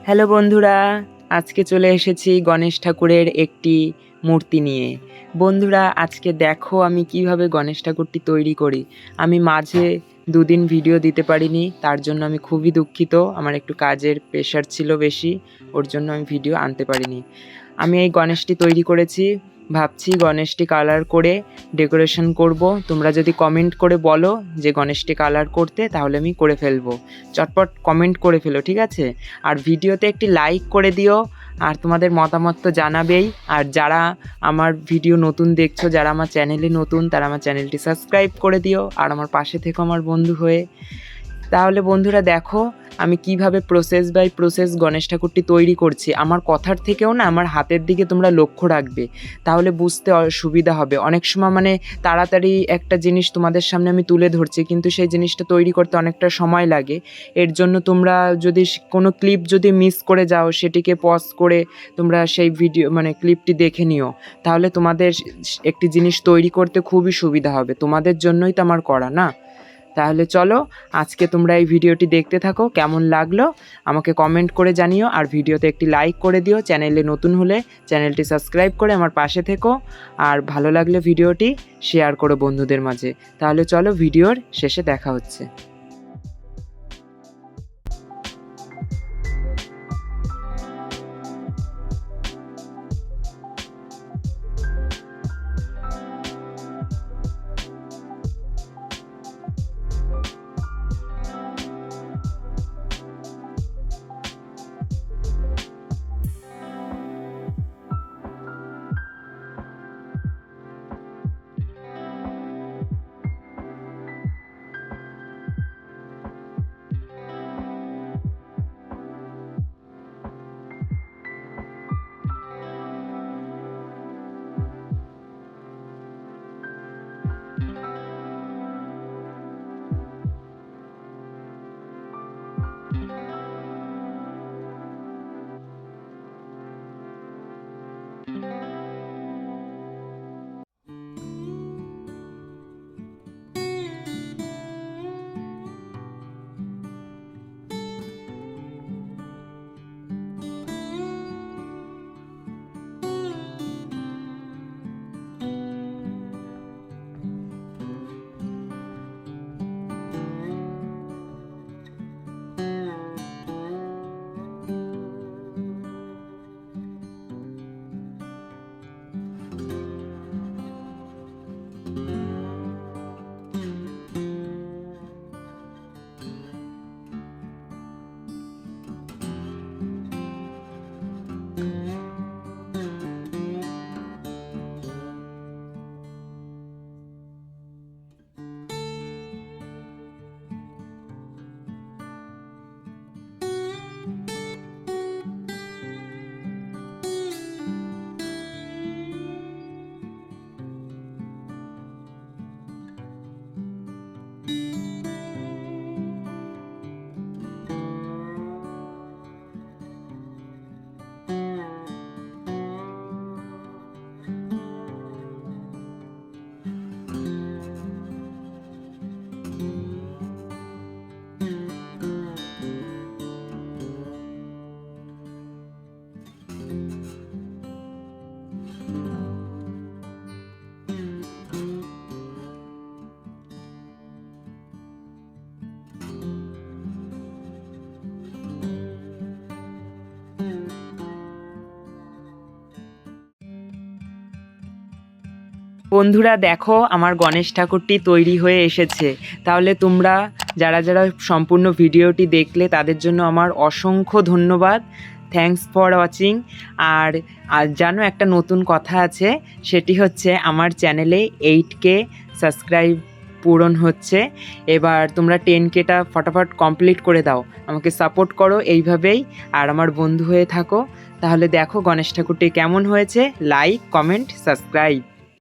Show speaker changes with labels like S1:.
S1: Hello বন্ধুরা, আজকে চলে এসেছি গণেশ ঠাকুরের একটি মূর্তি নিয়ে। বন্ধুরা, আজকে দেখো আমি কিভাবে গণেশ ঠাকুরটি তৈরি করি। আমি মাঝে দুদিন ভিডিও দিতে পারিনি, তার জন্য আমি খুবই দুঃখিত। আমার একটু কাজের প্রেশার ছিল বেশি, ওর জন্য আমি ভিডিও আনতে পারিনি। আমি এই গণেশটি তৈরি করেছি, ভাবছি গণেশটি কালার করে ডেকোরেশন করব। তোমরা যদি কমেন্ট করে বলো যে গণেশটি কালার করতে, তাহলে আমি করে ফেলবো। চটপট কমেন্ট করে ফেলো, ঠিক আছে? আর ভিডিওতে একটি লাইক করে দিও, আর তোমাদের মতামত তো জানাবেই। আর যারা আমার ভিডিও নতুন দেখছো, যারা আমার চ্যানেলে নতুন, তারা আমার চ্যানেলটি সাবস্ক্রাইব করে দিও আর আমার পাশে থেকো আমার বন্ধু হয়ে। তাহলে বন্ধুরা দেখো আমি কিভাবে প্রসেস বাই প্রসেস গণেশ ঠাকুরটি তৈরি করছি। আমার কথার থেকেও না আমার হাতের দিকে তোমরা লক্ষ্য রাখবে, তাহলে বুঝতে সুবিধা হবে। অনেক সময় তাড়াতাড়ি একটা জিনিস তোমাদের সামনে আমি তুলে ধরছি, কিন্তু সেই জিনিসটা তৈরি করতে অনেকটা সময় লাগে। এর জন্য তোমরা যদি কোনো ক্লিপ যদি মিস করে যাও, সেটিকে পজ করে তোমরা সেই ভিডিও ক্লিপটি দেখে নিও, তাহলে তোমাদের একটি জিনিস তৈরি করতে খুবই সুবিধা হবে। তোমাদের জন্যই তো আমার করা, না? তাহলে চলো আজকে তোমরা এই ভিডিওটি দেখতে থাকো। কেমন লাগলো আমাকে কমেন্ট করে জানিও, আর ভিডিওতে একটি লাইক করে দিও। চ্যানেলে নতুন হলে চ্যানেলটি সাবস্ক্রাইব করে আমার পাশে থেকো, আর ভালো লাগলে ভিডিওটি শেয়ার করো বন্ধুদের মাঝে। তাহলে চলো ভিডিওর শেষে দেখা হচ্ছে। বন্ধুরা দেখো আমার গণেশ ঠাকুরটি তৈরি হয়ে এসেছে। তাহলে তোমরা যারা যারা সম্পূর্ণ ভিডিওটি দেখলে তাদের জন্য আমার অসংখ্য ধন্যবাদ। Thanks for watching. আর জানো একটা নতুন কথা আছে, সেটি হচ্ছে আমার চ্যানেলে 8K সাবস্ক্রাইব পূরণ হচ্ছে। এবার তোমরা 10Kটা ফটাফট কমপ্লিট করে দাও, আমাকে সাপোর্ট করো এইভাবেই, আর আমার বন্ধু হয়ে থাকো। তাহলে দেখো গণেশ ঠাকুরটি কেমন হয়েছে। Like, comment, subscribe.